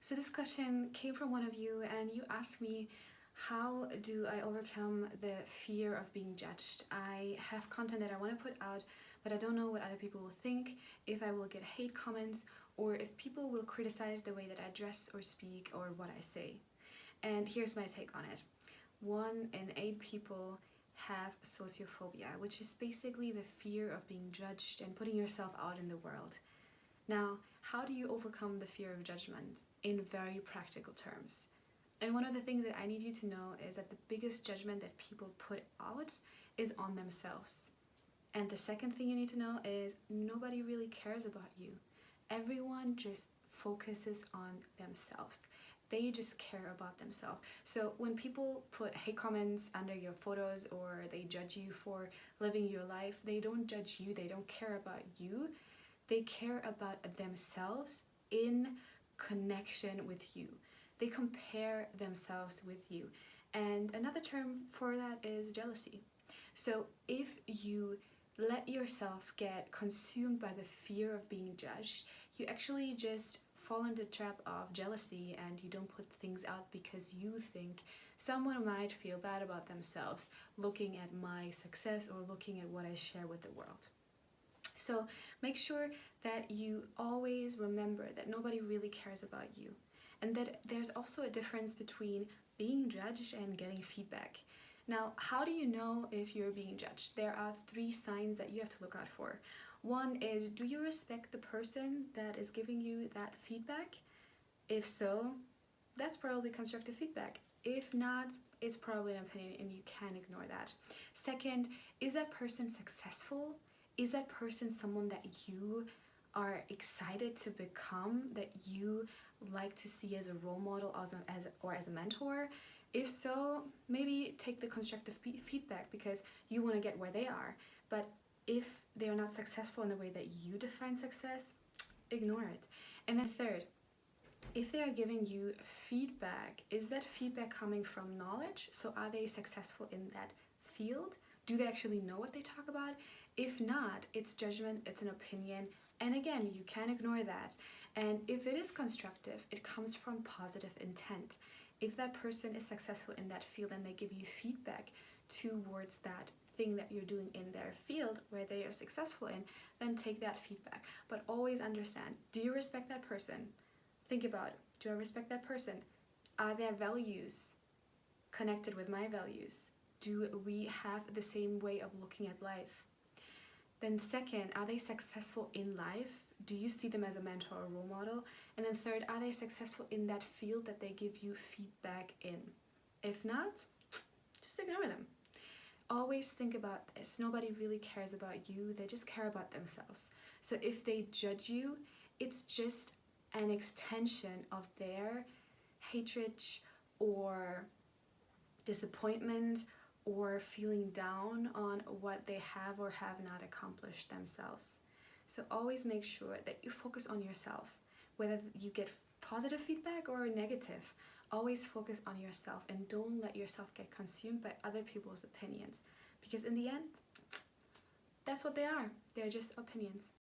So this question came from one of you, and you asked me, how do I overcome the fear of being judged? I have content that I want to put out, but I don't know what other people will think, if I will get hate comments, or if people will criticize the way that I dress or speak or what I say. And here's my take on it. 1 in 8 people have sociophobia, which is basically the fear of being judged and putting yourself out in the world. Now, how do you overcome the fear of judgment in very practical terms? And one of the things that I need you to know is that the biggest judgment that people put out is on themselves. And the second thing you need to know is nobody really cares about you. Everyone just focuses on themselves. They just care about themselves. So when people put hate comments under your photos or they judge you for living your life, they don't judge you, they don't care about you. They care about themselves in connection with you. They compare themselves with you. And another term for that is jealousy. So if you let yourself get consumed by the fear of being judged, you actually just fall into the trap of jealousy, and you don't put things out because you think someone might feel bad about themselves looking at my success or looking at what I share with the world. So make sure that you always remember that nobody really cares about you, and that there's also a difference between being judged and getting feedback. Now, how do you know if you're being judged? There are 3 signs that you have to look out for. 1 is, do you respect the person that is giving you that feedback? If so, that's probably constructive feedback. If not, it's probably an opinion and you can ignore that. 2nd, is that person successful? Is that person someone that you are excited to become, that you like to see as a role model or as a mentor? If so, maybe take the constructive feedback because you want to get where they are. But if they're not successful in the way that you define success, ignore it. And then 3rd, if they are giving you feedback, is that feedback coming from knowledge? So are they successful in that field? Do they actually know what they talk about? If not, it's judgment, it's an opinion, and again, you can ignore that. And if it is constructive, it comes from positive intent. If that person is successful in that field and they give you feedback towards that thing that you're doing in their field where they are successful in, then take that feedback. But always understand, do you respect that person? Think about, do I respect that person? Are their values connected with my values? Do we have the same way of looking at life? Then 2nd, are they successful in life? Do you see them as a mentor or role model? And then 3rd, are they successful in that field that they give you feedback in? If not, just ignore them. Always think about this. Nobody really cares about you. They just care about themselves. So if they judge you, it's just an extension of their hatred or disappointment or feeling down on what they have or have not accomplished themselves. So always make sure that you focus on yourself, whether you get positive feedback or negative. Always focus on yourself and don't let yourself get consumed by other people's opinions, because in the end, that's what they are. They're just opinions.